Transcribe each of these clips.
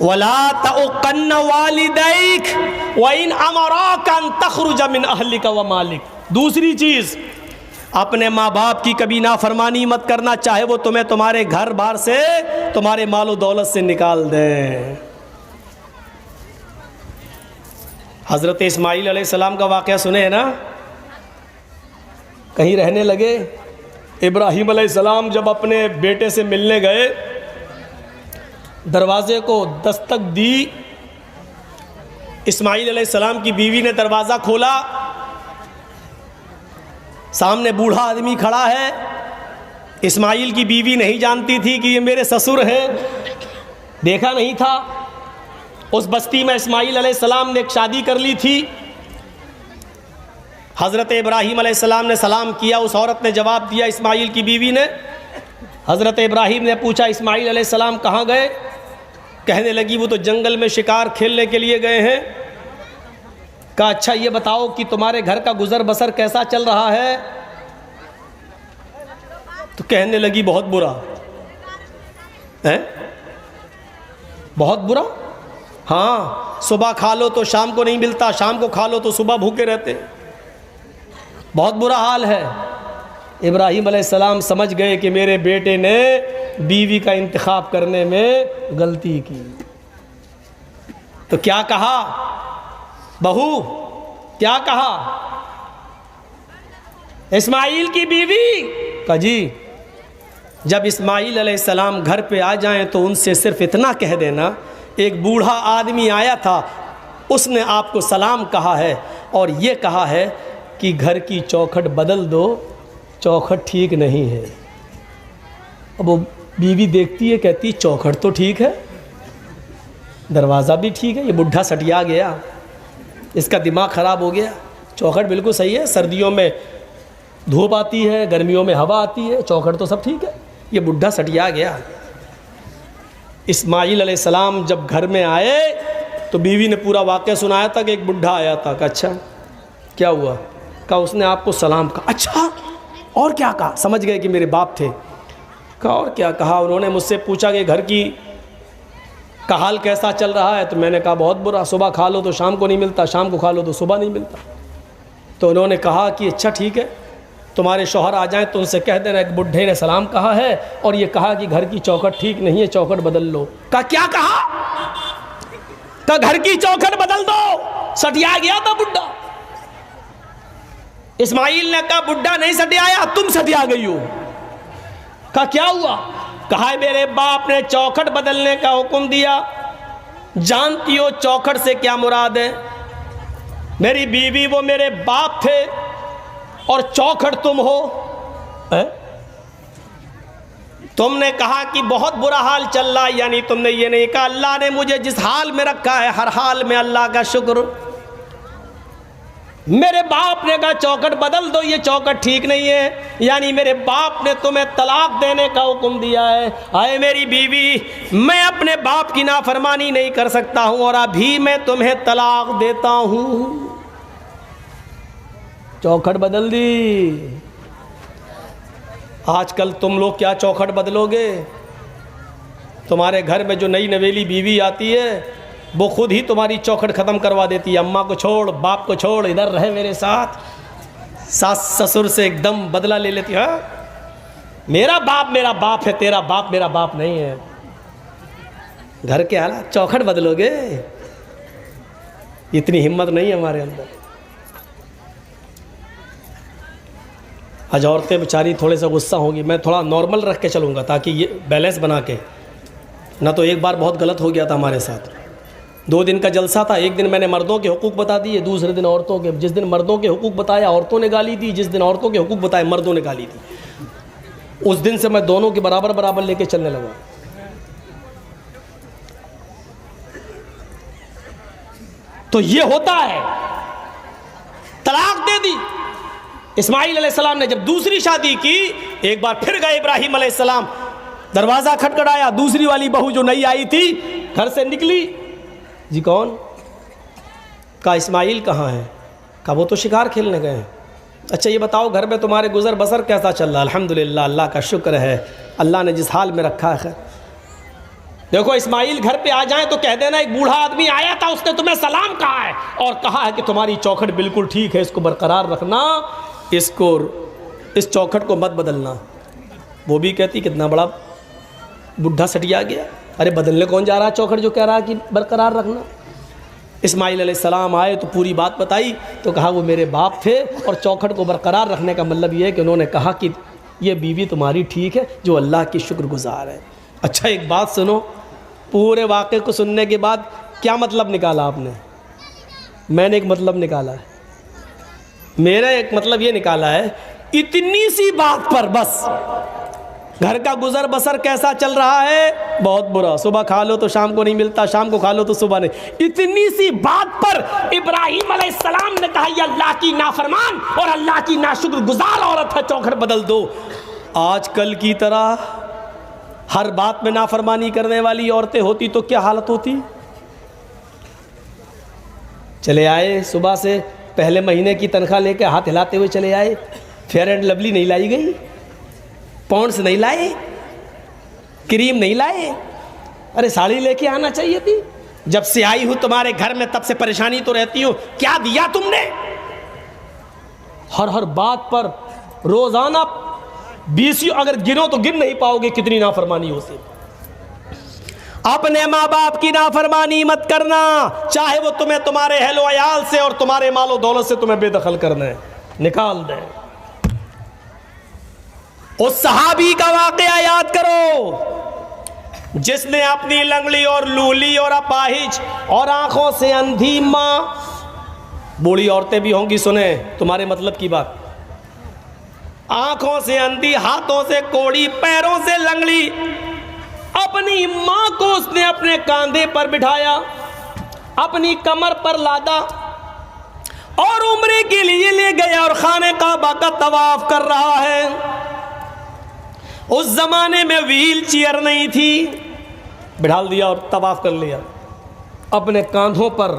वला तउक़न्न वालिदैक व इन अमराका अन तख़रुज मिन अहलिका व मालिक। दूसरी चीज़, अपने माँ बाप की कभी नाफरमानी मत करना, चाहे वो तुम्हें तुम्हारे घर बार से, तुम्हारे मालो दौलत से निकाल दें। हज़रत इस्माईल अलैहिस्सलाम का वाक़या सुने हैं ना, कहीं रहने लगे। इब्राहीम अलैहिस्सलाम जब अपने बेटे से मिलने गए, दरवाज़े को दस्तक दी, इस्माईल अलैहिस्सलाम की बीवी ने दरवाज़ा खोला, सामने बूढ़ा आदमी खड़ा है। इस्माईल की बीवी नहीं जानती थी कि ये मेरे ससुर हैं, देखा नहीं था। उस बस्ती में इस्माईल अलैहिस्सलाम ने एक शादी कर ली थी। हज़रत इब्राहीम अलैहिस्सलाम ने सलाम किया, उस औरत ने जवाब दिया इस्माईल की बीवी ने। हज़रत इब्राहीम ने पूछा इस्माईल अलैहिस्सलाम कहाँ गए? कहने लगी वो तो जंगल में शिकार खेलने के लिए गए हैं। कहा अच्छा ये बताओ कि तुम्हारे घर का गुज़र बसर कैसा चल रहा है? तो कहने लगी बहुत बुरा है। बहुत बुरा? हाँ, सुबह खा लो तो शाम को नहीं मिलता, शाम को खा लो तो सुबह भूखे रहते, बहुत बुरा हाल है। इब्राहीम अलैहिस्सलाम समझ गए कि मेरे बेटे ने बीवी का इंतखाब करने में गलती की। तो क्या कहा बहू, क्या कहा इस्माईल की बीवी? कहा जी जब इस्माईल अलैहिस्सलाम घर पे आ जाएं तो उनसे सिर्फ इतना कह देना, एक बूढ़ा आदमी आया था, उसने आपको सलाम कहा है और ये कहा है कि घर की चौखट बदल दो, चौखट ठीक नहीं है। अब वो बीवी देखती है, कहती चौखट तो ठीक है, दरवाज़ा भी ठीक है, ये बुढ़ा सटिया गया, इसका दिमाग ख़राब हो गया। चौखट बिल्कुल सही है, सर्दियों में धूप आती है, गर्मियों में हवा आती है, चौखट तो सब ठीक है, ये बुढ़ा सटिया गया। इस्माईल अलैहिस्सलाम जब घर में आए तो बीवी ने पूरा वाक़या सुनाया था कि एक बुढ़ा आया था। कहा अच्छा क्या हुआ? कहा उसने आपको सलाम कहा। अच्छा और क्या कहा? समझ गए कि मेरे बाप थे। कहा और क्या कहा? उन्होंने मुझसे पूछा कि घर की का हाल कैसा चल रहा है? तो मैंने कहा बहुत बुरा, सुबह खा लो तो शाम को नहीं मिलता, शाम को खा लो तो सुबह नहीं मिलता। तो उन्होंने कहा कि अच्छा ठीक है, तुम्हारे शौहर आ जाएं तो उनसे कह देना एक बुढ़े ने सलाम कहा है और ये कहा कि घर की चौखट ठीक नहीं है, चौखट बदल लो। कहा क्या कहा? कहा घर की चौखट बदल दो, सटिया गया था बुढ़ा। इस्माईल ने कहा बुढ़ा नहीं सटियाया, तुम सटिया गई हो। कहा क्या हुआ? कहा मेरे बाप ने चौखट बदलने का हुक्म दिया। जानती हो चौखट से क्या मुराद है? मेरी बीवी वो मेरे बाप थे और चौखट तुम हो। तुमने कहा कि बहुत बुरा हाल चल रहा है, यानी तुमने ये नहीं कहा अल्लाह ने मुझे जिस हाल में रखा है हर हाल में अल्लाह का शुक्र। मेरे बाप ने कहा चौखट बदल दो, ये चौखट ठीक नहीं है, यानी मेरे बाप ने तुम्हें तलाक देने का हुक्म दिया है। आए मेरी बीवी, मैं अपने बाप की नाफरमानी नहीं कर सकता हूं और अभी मैं तुम्हें तलाक देता हूं। चौखट बदल दी। आजकल तुम लोग क्या चौखट बदलोगे? तुम्हारे घर में जो नई नवेली बीवी आती है वो खुद ही तुम्हारी चौखट ख़त्म करवा देती है। अम्मा को छोड़, बाप को छोड़, इधर रहे मेरे साथ। सास ससुर से एकदम बदला ले लेती है। मेरा बाप है, तेरा बाप मेरा बाप नहीं है। घर के हालात, चौखट बदलोगे? इतनी हिम्मत नहीं है हमारे अंदर। आज औरतें बेचारी थोड़े सा गुस्सा होंगी, मैं थोड़ा नॉर्मल रख के चलूँगा ताकि ये बैलेंस बना के ना। तो एक बार बहुत गलत हो गया था हमारे साथ। 2 दिन का जलसा था, एक दिन मैंने मर्दों के हुकूक बता दिए, दूसरे दिन औरतों के। जिस दिन मर्दों के हुकूक बताया औरतों ने गाली दी, जिस दिन औरतों के हुकूक बताए मर्दों ने गाली दी। उस दिन से मैं दोनों के बराबर बराबर लेके चलने लगा। तो ये होता है, तलाक दे दी। इस्माईल अलैहिस्सलाम ने जब दूसरी शादी की, एक बार फिर गए इब्राहीम अलैहिस्सलाम, दरवाज़ा खटखटाया। दूसरी वाली बहू जो नई आई थी घर से निकली। जी कौन? कहा इस्माईल कहाँ है? कहा वो तो शिकार खेलने गए हैं। अच्छा ये बताओ घर में तुम्हारे गुज़र बसर कैसा चल रहा है? अल्हम्दुलिल्लाह, अल्लाह का शुक्र है, अल्लाह ने जिस हाल में रखा है। देखो इस्माइल घर पे आ जाए तो कह देना एक बूढ़ा आदमी आया था, उसने तुम्हें सलाम कहा है और कहा है कि तुम्हारी चौखट बिल्कुल ठीक है, इसको बरकरार रखना, इस चौखट को मत बदलना। वो भी कहती कितना बड़ा बुढ़ा सटिया गया, अरे बदलने कौन जा रहा है चौखट जो कह रहा है कि बरकरार रखना। इस्माइल अलैहिस्सलाम आए तो पूरी बात बताई, तो कहा वो मेरे बाप थे और चौखट को बरकरार रखने का मतलब ये है कि उन्होंने कहा कि ये बीवी तुम्हारी ठीक है जो अल्लाह की शुक्रगुजार है। अच्छा एक बात सुनो, पूरे वाक़े को सुनने के बाद क्या मतलब निकाला आपने? मैंने एक मतलब निकाला है, मेरा एक मतलब ये निकाला है, इतनी सी बात पर बस घर का गुजर बसर कैसा चल रहा है, बहुत बुरा, सुबह खा लो तो शाम को नहीं मिलता, शाम को खा लो तो सुबह नहीं। इतनी सी बात पर इब्राहीम अलैहिस्सलाम ने कहा ये अल्लाह की नाफरमान और अल्लाह की नाशुक्रगुजार औरत है, चौखट बदल दो। आजकल की तरह हर बात में नाफरमानी करने वाली औरतें होती तो क्या हालत होती। चले आए सुबह से, पहले महीने की तनख्वाह लेके हाथ हिलाते हुए चले आए, फेयर एंड लवली नहीं लाई गई, पॉन्ड्स नहीं लाए, क्रीम नहीं लाए, अरे साड़ी लेके आना चाहिए थी। जब से आई हूं तुम्हारे घर में तब से परेशानी तो रहती हो, क्या दिया तुमने? हर बात पर रोजाना 20 अगर गिनो तो गिन नहीं पाओगे कितनी नाफरमानी होती। अपने माँ बाप की नाफरमानी मत करना, चाहे वो तुम्हें तुम्हारे हेलो अयाल से और तुम्हारे मालो दौलत से तुम्हें बेदखल करना है, निकाल दे। उस सहाबी का वाकया याद करो जिसने अपनी लंगड़ी और लूली और अपाहिज और आंखों से अंधी माँ, बूढ़ी औरतें भी होंगी सुने तुम्हारे मतलब की बात, आंखों से अंधी, हाथों से कोड़ी, पैरों से लंगड़ी, अपनी मां को उसने अपने कांधे पर बिठाया, अपनी कमर पर लादा और उम्रे के लिए ले गया और खाने काबा का तवाफ कर रहा है। उस जमाने में व्हील चेयर नहीं थी, बिठाल दिया और तवाफ कर लिया, अपने कांधों पर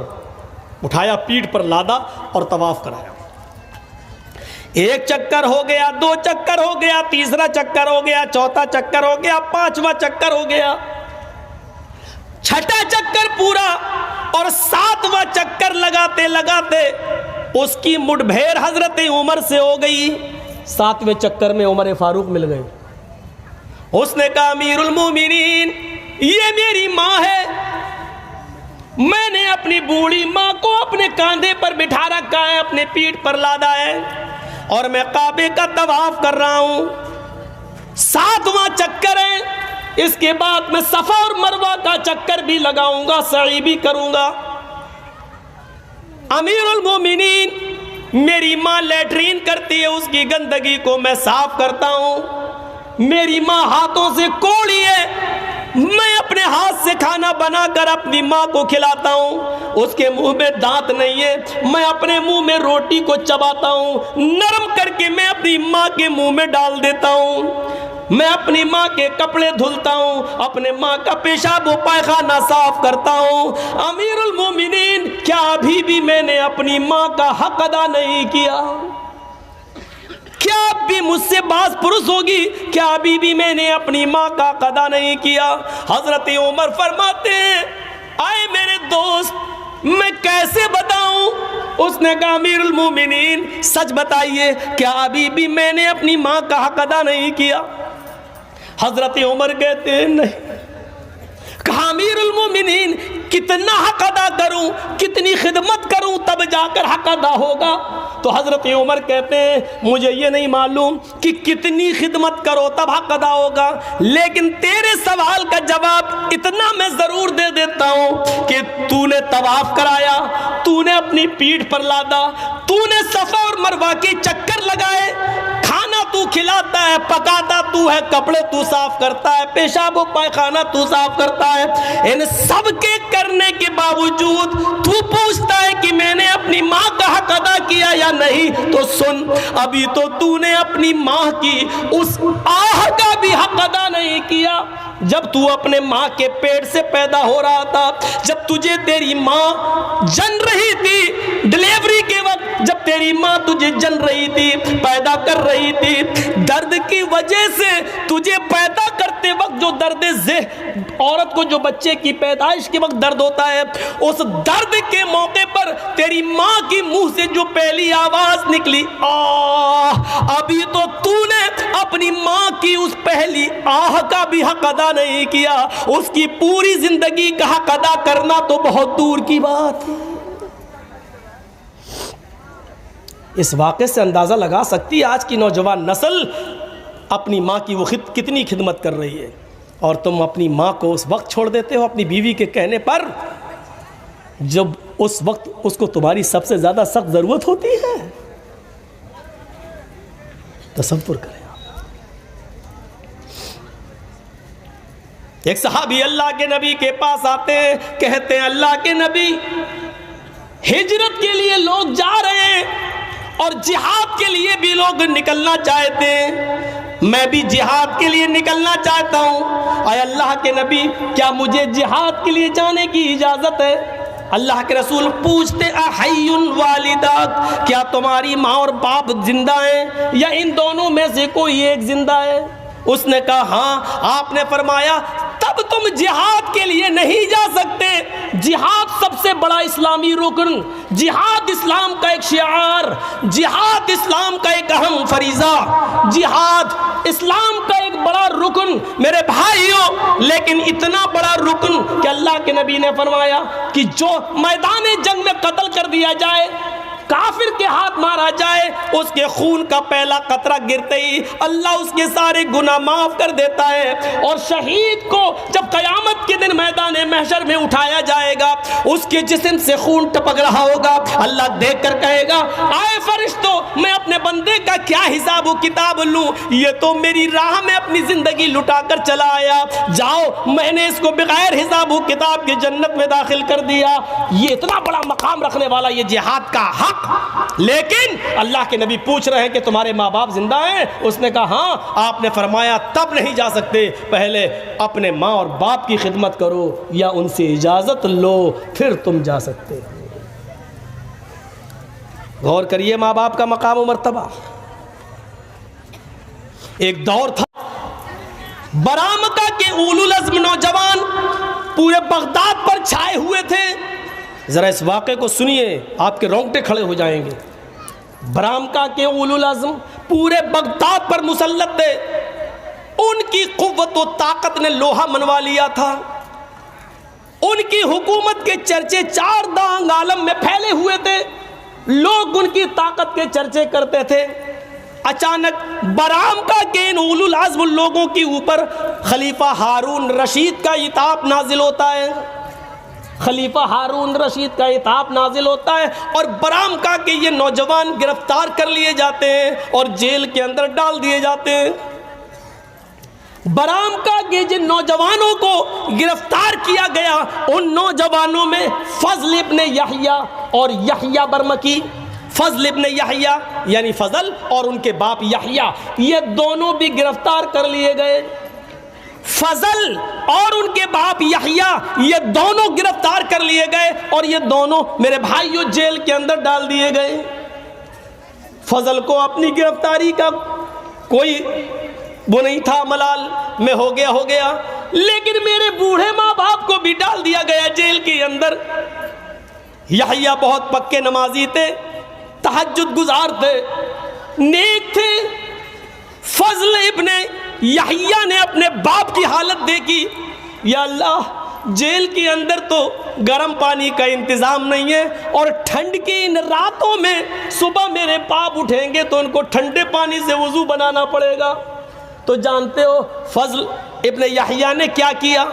उठाया, पीठ पर लादा और तवाफ कराया। एक चक्कर हो गया, 2 चक्कर हो गया, तीसरा चक्कर हो गया, चौथा चक्कर हो गया, 5वां चक्कर हो गया, 6ठा चक्कर पूरा और 7वां चक्कर लगाते लगाते उसकी मुठभेड़ हजरत उमर से हो गई। 7वें चक्कर में उमर फारूक मिल गए। उसने कहा अमीरुल मोमिनीन ये मेरी माँ है, मैंने अपनी बूढ़ी माँ को अपने कांधे पर बिठा रखा है, अपने पीठ पर लादा है और मैं काबे का तवाफ कर रहा हूं। 7वां चक्कर है, इसके बाद मैं सफा और मरवा का चक्कर भी लगाऊंगा, सई भी करूंगा। अमीरुल मोमिनीन मेरी माँ लैट्रीन करती है, उसकी गंदगी को मैं साफ करता हूं। मेरी माँ हाथों से कोड़ी है, मैं अपने हाथ से खाना बनाकर अपनी माँ को खिलाता हूँ। उसके मुंह में दांत नहीं है, मैं अपने मुंह में रोटी को चबाता हूँ, नरम करके मैं अपनी माँ के मुंह में डाल देता हूँ। मैं अपनी माँ के कपड़े धुलता हूँ, अपने माँ का पेशाब व पायखाना साफ करता हूँ। अमीरुल मोमिनीन क्या अभी भी मैंने अपनी माँ का हक अदा नहीं किया? क्या अब भी मुझसे बात पुरुष होगी? क्या अभी भी मैंने अपनी माँ का कदा नहीं किया? हजरत उमर फरमाते हैं आए मेरे दोस्त मैं कैसे बताऊं? उसने कहा अमीरुल मोमिनीन सच बताइए, क्या अभी भी मैंने अपनी माँ का हक अदा नहीं किया? हजरत उमर कहते हैं नहीं। कहा अमीरुल मोमिनीन कितना हक अदा करूं, कितनी खिदमत करूं तब जाकर हक अदा होगा? तो हजरत उमर कहते हैं मुझे ये नहीं मालूम कि कितनी खिदमत करो तब हक अदा होगा, लेकिन तेरे सवाल का जवाब इतना मैं जरूर दे देता हूं कि तूने तवाफ कराया, तूने अपनी पीठ पर लादा, तूने सफा और मरवा के चक्कर लगाए, खाना तू खिलाता है, पकाता तू है, कपड़े तू साफ करता है, पेशाब व पायखाना तू साफ करता है। इन सब के करने के बावजूद तू पूछता है कि मैंने अपनी माँ का हक अदा किया या नहीं? तो सुन, अभी तो तूने अपनी माँ की उस आह का भी हक अदा नहीं किया जब तू अपने माँ के पेट से पैदा हो रहा था, जब तुझे तेरी माँ जन रही थी, डिलीवरी के वक्त जब तेरी माँ तुझे जन रही थी, पैदा कर रही थी, दर्द की वजह से तुझे पैदा करते वक्त जो दर्द ज़ेह, औरत को जो बच्चे की पैदाइश के वक्त दर्द होता है, उस दर्द के मौके पर तेरी माँ की मुंह से जो पहली आवाज निकली, आह, अभी तो तूने अपनी माँ की उस पहली आह का भी हक अदा नहीं किया, उसकी पूरी जिंदगी का हक अदा करना तो बहुत दूर की बात है। इस वाक़े से अंदाज़ा लगा सकती है आज की नौजवान नस्ल अपनी माँ की वो कितनी खिदमत कर रही है, और तुम अपनी माँ को उस वक्त छोड़ देते हो अपनी बीवी के कहने पर, जब उस वक्त उसको तुम्हारी सबसे ज़्यादा सख्त ज़रूरत होती है। तसव्वुर करें आप। एक सहाबी अल्लाह के नबी के पास आते हैं, कहते हैं अल्लाह के नबी, हिजरत के लिए लोग जा रहे हैं और जिहाद के लिए भी लोग निकलना चाहते हैं, मैं भी जिहाद के लिए निकलना चाहता हूँ। आय अल्लाह के नबी, क्या मुझे जिहाद के लिए जाने की इजाज़त है? अल्लाह के रसूल पूछते, अहय्युन वालिदाक, क्या तुम्हारी माँ और बाप जिंदा हैं या इन दोनों में से कोई एक जिंदा है? उसने कहा हाँ। आपने फरमाया तब तुम जिहाद के लिए नहीं जा सकते। जिहाद सबसे बड़ा इस्लामी रुकन, जिहाद इस्लाम का एक शिआर, जिहाद इस्लाम का एक अहम फरीज़ा, जिहाद इस्लाम का एक बड़ा रुकन मेरे भाइयों। लेकिन इतना बड़ा रुकन कि अल्लाह के नबी ने फरमाया कि जो मैदान जंग में कत्ल कर दिया जाए, काफिर के हाथ मारा जाए, उसके खून का पहला कतरा गिरते ही अल्लाह उसके सारे गुनाह माफ कर देता है। और शहीद को जब कयामत के दिन मैदान महशर में उठाया जाएगा, उसके जिस्म से खून टपक रहा होगा, अल्लाह देखकर कहेगा, आए फरिश्तों, मैं अपने बंदे का क्या हिसाब व किताब लूं? ये तो मेरी राह में अपनी जिंदगी लुटाकर चला आया, जाओ मैंने इसको बगैर हिसाब व किताब के जन्नत में दाखिल कर दिया। ये इतना बड़ा मकाम रखने वाला ये जिहाद का हक। लेकिन अल्लाह के नबी पूछ रहे हैं कि तुम्हारे माँ बाप जिंदा हैं? उसने कहा हाँ। आपने फरमाया तब नहीं जा सकते, पहले अपने माँ और बाप की खिदमत करो या उनसे इजाजत लो, फिर तुम जा सकते हो। गौर करिए माँ बाप का मकाम और मर्तबा। एक दौर था बरामका के उलुल अज़्म नौजवान पूरे बगदाद पर छाए हुए थे। ज़रा इस वाक़े को सुनिए, आपके रोंगटे खड़े हो जाएंगे। बरामका के उलुल अज़्म पूरे बगदाद पर मुसल्लत थे। उनकी कुव्वत व ताकत ने लोहा मनवा लिया था। उनकी हुकूमत के चर्चे चार दांग आलम में फैले हुए थे। लोग उनकी ताकत के चर्चे करते थे। अचानक बरामका के इन उलुल अज़्म लोगों के ऊपर खलीफा हारून रशीद का इताब नाजिल होता है। खलीफा हारून रशीद का इताब नाजिल होता है और बरामका के ये नौजवान गिरफ्तार कर लिए जाते हैं और जेल के अंदर डाल दिए जाते हैं। बरामका के जिन नौजवानों को गिरफ्तार किया गया, उन नौजवानों में फजल इब्ने यहया और यहया बरमकी, फजल इब्ने यहया यानी फजल और उनके बाप यहया, ये दोनों भी गिरफ्तार कर लिए गए। फजल और उनके बाप यहया ये दोनों गिरफ्तार कर लिए गए और ये दोनों मेरे भाइयों जेल के अंदर डाल दिए गए। फजल को अपनी गिरफ्तारी का कोई वो नहीं था, मलाल में हो गया, लेकिन मेरे बूढ़े माँ बाप को भी डाल दिया गया जेल के अंदर। यहया बहुत पक्के नमाजी थे, तहज्जुद गुजार थे, नेक थे। फजल इब्ने यहया ने अपने बाप की हालत देखी, या अल्लाह जेल के अंदर तो गर्म पानी का इंतज़ाम नहीं है और ठंड की इन रातों में सुबह मेरे बाप उठेंगे तो उनको ठंडे पानी से वज़ू बनाना पड़ेगा। तो जानते हो फजल इब्ने यहया ने क्या किया?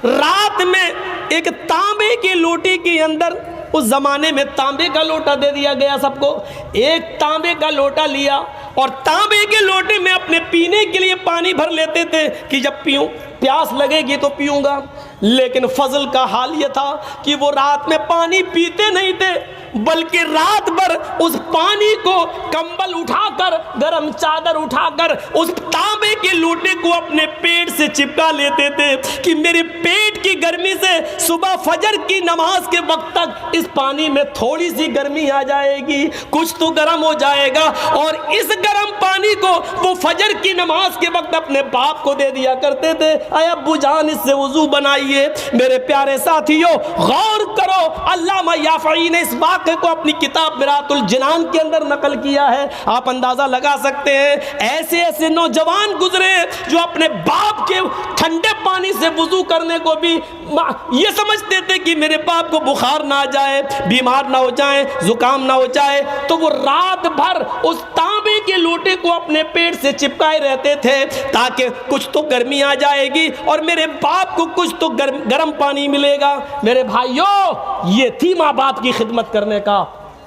रात में एक तांबे की लोटी के अंदर, उस ज़माने में तांबे का लोटा दे दिया गया सबको, एक तांबे का लोटा लिया और तांबे के लोटे में अपने पीने के लिए पानी भर लेते थे कि जब पीऊं, प्यास लगेगी तो पीऊंगा। लेकिन फजल का हाल ये था कि वो रात में पानी पीते नहीं थे, बल्कि रात भर उस पानी को कंबल उठाकर, गरम चादर उठाकर उस तांबे के लोटे को अपने पेट से चिपका लेते थे कि मेरे पेट की गर्मी से सुबह फजर की नमाज के वक्त तक इस पानी में थोड़ी सी गर्मी आ जाएगी, कुछ तो गर्म हो जाएगा। और इस गर्म पानी को वो फजर की नमाज के वक्त अपने बाप को दे दिया करते थे, अय अब्बू जान इससे वजू बनाइए। मेरे प्यारे साथियों, गौर करो, अल्लामा याफ़ई ने इस वाक़े को अपनी किताब मिरातुल जिनान के अंदर नकल किया है। आप अंदाज़ा लगा सकते हैं ऐसे ऐसे नौजवान गुजरे जो अपने बाप के ठंडे पानी से वजू करने को भी ये समझते थे कि मेरे बाप को बुखार ना आ जाए, बीमार ना हो जाए, जुकाम ना हो जाए, तो वो रात भर उस तांबे के लोटे को अपने पेट से चिपकाए रहते थे ताकि कुछ तो गर्मी आ जाएगी और मेरे बाप को कुछ तो गर्म पानी मिलेगा। मेरे भाइयों, ये थी माँ बाप की खिदमत करने का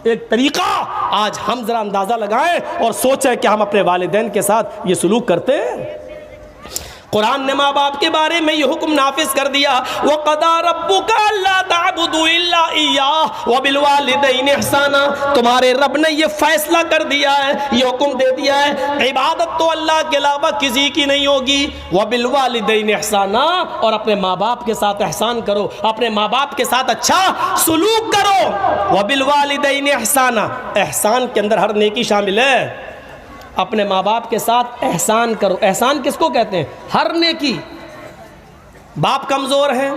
एक तरीका। आज हम जरा अंदाजा लगाएं और सोचें कि हम अपने वालिदैन के साथ ये सलूक करते हैं। कुरान ने माँ बाप के बारे में ये हुक्म नाफिज कर दिया, वक़दा रब्बुका अल्ला ताबुदू इल्ला इय्याह व बिल वालिदैनि इहसाना। तुम्हारे रब ने ये फैसला कर दिया है, ये हुक्म दे दिया है, इबादत तो अल्लाह के अलावा किसी की नहीं होगी। व बिल वालिदैनि इहसाना, और अपने माँ बाप के साथ एहसान करो, अपने माँ बाप के साथ अच्छा सलूक करो। व बिल वालिदैनि इहसाना, एहसान के अंदर हर नेकी शामिल है। अपने माँ बाप के साथ एहसान करो। एहसान किसको कहते हैं? हर नेकी। बाप कमज़ोर हैं,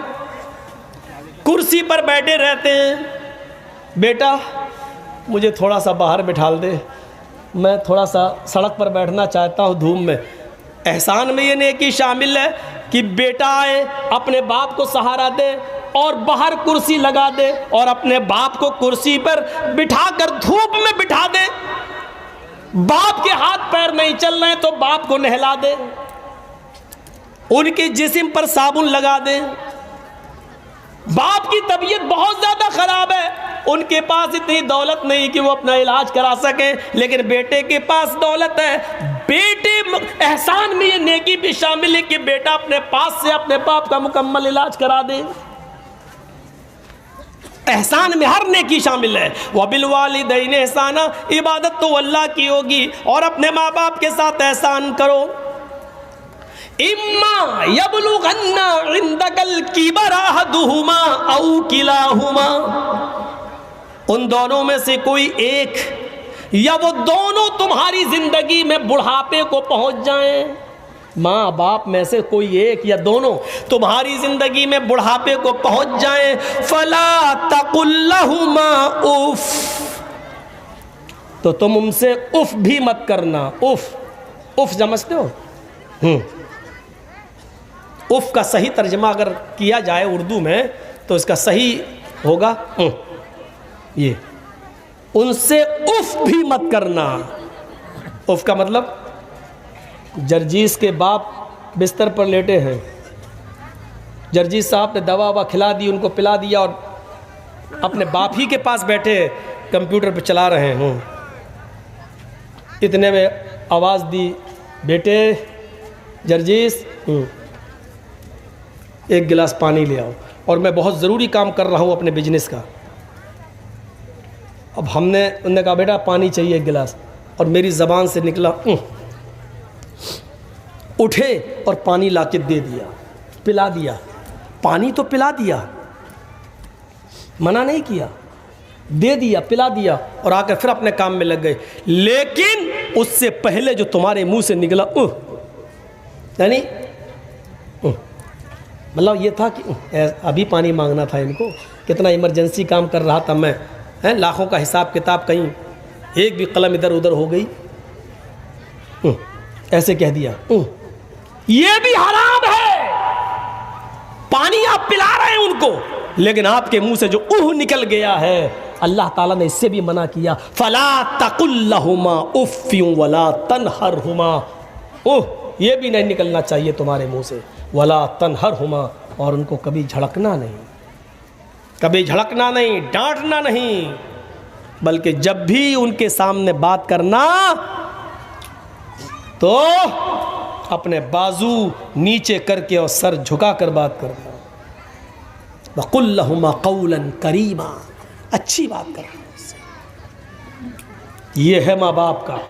कुर्सी पर बैठे रहते हैं, बेटा मुझे थोड़ा सा बाहर बिठा दे, मैं थोड़ा सा सड़क पर बैठना चाहता हूँ धूप में। एहसान में ये नेकी शामिल है कि बेटा आए, अपने बाप को सहारा दे और बाहर कुर्सी लगा दे और अपने बाप को कुर्सी पर बिठाकर धूप में बिठा दे। बाप के हाथ पैर नहीं चल रहे तो बाप को नहला दे, उनके जिस्म पर साबुन लगा दे। बाप की तबीयत बहुत ज़्यादा ख़राब है, उनके पास इतनी दौलत नहीं कि वो अपना इलाज करा सकें, लेकिन बेटे के पास दौलत है। बेटे एहसान में ये नेकी भी शामिल है कि बेटा अपने पास से अपने बाप का मुकम्मल इलाज करा दे। एहसान में हर नेकी शामिल है। वबिल वालिदैन एहसाना, इबादत तो अल्लाह की होगी और अपने माँ बाप के साथ एहसान करो। इम्मा यबलुगन्ना इंदकल किबरा अहदुहुमा औ किलाहुमा, उन दोनों में से कोई एक या वो दोनों तुम्हारी जिंदगी में बुढ़ापे को पहुंच जाएं। माँ बाप में से कोई एक या दोनों तुम्हारी जिंदगी में बुढ़ापे को पहुंच जाएं, फला तकुल्लहुमा उफ, तो तुम उनसे उफ भी मत करना। उफ, उफ समझते हो? उफ का सही तर्जमा अगर किया जाए उर्दू में तो इसका सही होगा ये, उनसे उफ भी मत करना। उफ का मतलब, जर्जीस के बाप बिस्तर पर लेटे हैं, जर्जीस साहब ने दवा ववा खिला दी, उनको पिला दिया और अपने बाप ही के पास बैठे कंप्यूटर पर चला रहे हैं। इतने में आवाज़ दी, बेटे जर्जीस एक गिलास पानी ले आओ, और मैं बहुत ज़रूरी काम कर रहा हूँ अपने बिजनेस का। अब उन्होंने कहा बेटा पानी चाहिए एक गिलास, और मेरी ज़बान से निकला उठे और पानी लाके दे दिया, पिला दिया। पानी तो पिला दिया, मना नहीं किया, दे दिया, पिला दिया, और आकर फिर अपने काम में लग गए। लेकिन उससे पहले जो तुम्हारे मुंह से निकला यानी मतलब ये था कि अभी पानी मांगना था इनको, कितना इमरजेंसी काम कर रहा था मैं, है लाखों का हिसाब किताब, कहीं एक भी कलम इधर उधर हो गई, ऐसे कह दिया। ये भी हराम है। पानी आप पिला रहे हैं उनको, लेकिन आपके मुंह से जो निकल गया है, अल्लाह ताला ने इससे भी मना किया। फला तकुल्लहुमा उफ़्फ़िन वला तनहरहुमा, ये भी नहीं निकलना चाहिए तुम्हारे मुंह से। वला तनहरहुमा, और उनको कभी झड़कना नहीं, कभी झड़कना नहीं, डांटना नहीं, बल्कि जब भी उनके सामने बात करना तो अपने बाजू नीचे करके और सर झुका कर बात करना। वक़ुल लहुमा क़ौलन करीमा, अच्छी बात करना, ये है माँ बाप का